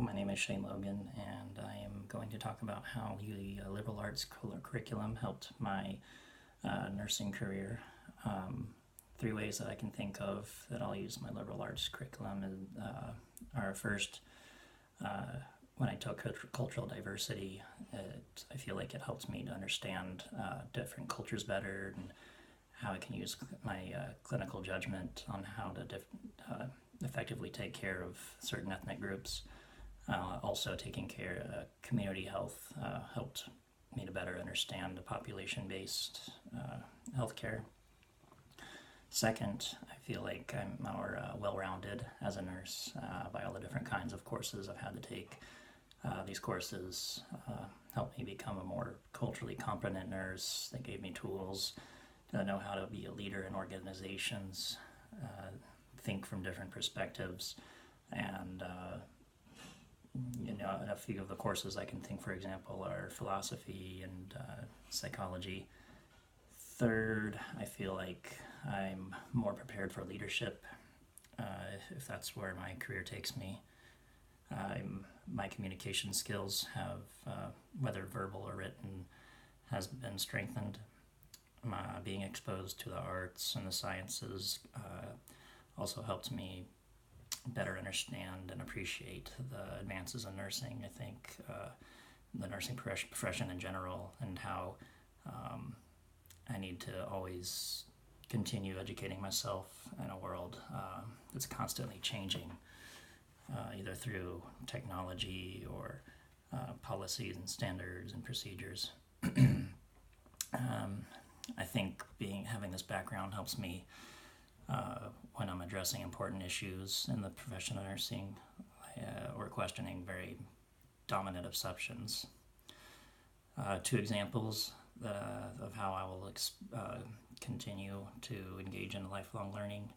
my name is Shane Logan, and I am going to talk about how the liberal arts curriculum helped my nursing career. Three ways that I can think of that I'll use my liberal arts curriculum are first, when I took cultural diversity, I feel like it helps me to understand different cultures better and how I can use my clinical judgment on how to effectively take care of certain ethnic groups. Also, taking care of community health helped me to better understand the population-based healthcare. Second, I feel like I'm more well-rounded as a nurse by all the different kinds of courses I've had to take. These courses helped me become a more culturally competent nurse. They gave me tools to know how to be a leader in organizations, think from different perspectives, and a few of the courses I can think, for example, are philosophy and psychology. Third, I feel like I'm more prepared for leadership, if that's where my career takes me. My communication skills have, whether verbal or written, has been strengthened. Being exposed to the arts and the sciences also helped me better understand and appreciate the advances in nursing. I think the nursing profession in general, and how I need to always continue educating myself in a world that's constantly changing, either through technology or policies and standards and procedures. I think having this background helps me when I'm addressing important issues in the profession of nursing or questioning very dominant assumptions. Two examples of how I will continue to engage in lifelong learning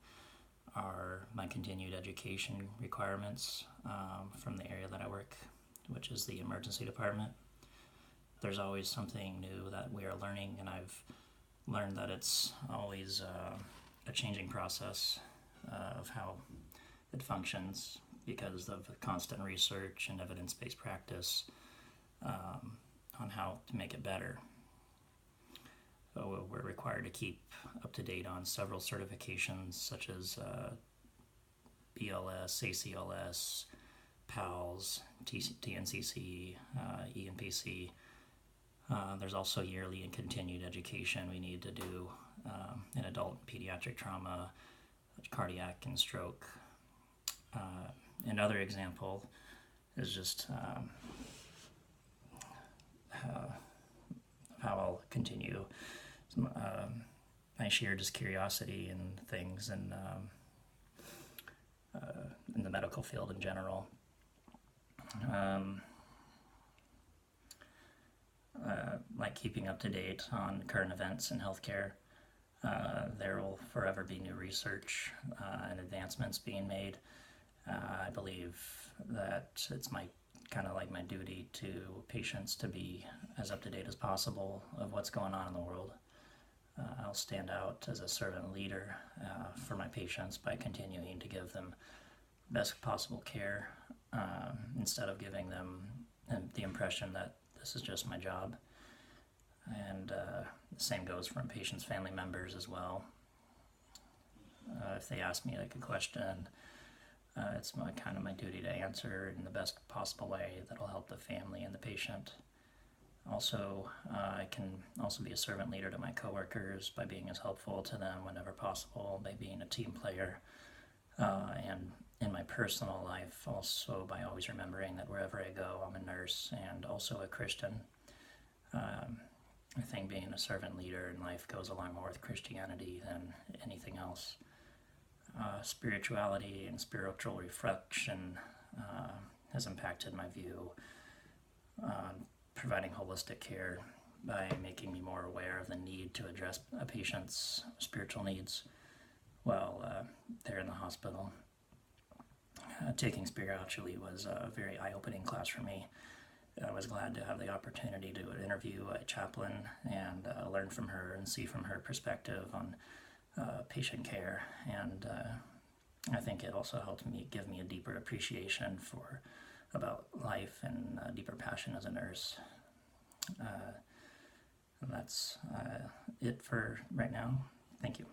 are my continued education requirements from the area that I work, which is the emergency department. There's always something new that we are learning, and I've learned that it's always a changing process of how it functions because of constant research and evidence-based practice on how to make it better. So we're required to keep up to date on several certifications such as BLS, ACLS, PALS, TNCC, ENPC. There's also yearly and continued education we need to do in adult and pediatric trauma, cardiac and stroke. Another example is just how I'll continue my sheer just curiosity and things and in the medical field in general. Like keeping up to date on current events in healthcare. There will forever be new research and advancements being made. I believe that it's kind of like my duty to patients to be as up to date as possible of what's going on in the world. I'll stand out as a servant leader for my patients by continuing to give them best possible care instead of giving them the impression that this is just my job. And the same goes for patients' family members as well. If they ask me like a question, it's kind of my duty to answer in the best possible way that'll help the family and the patient. Also, I can also be a servant leader to my coworkers by being as helpful to them whenever possible, by being a team player, and in my personal life also by always remembering that wherever I go, I'm a nurse and also a Christian. I think being a servant leader in life goes along more with Christianity than anything else. Spirituality and spiritual reflection has impacted my view on providing holistic care by making me more aware of the need to address a patient's spiritual needs while they're in the hospital. Taking spirituality was a very eye-opening class for me. I was glad to have the opportunity to interview a chaplain and learn from her and see from her perspective on patient care, and I think it also helped me give me a deeper appreciation for about life and a deeper passion as a nurse. And that's it for right now. Thank you.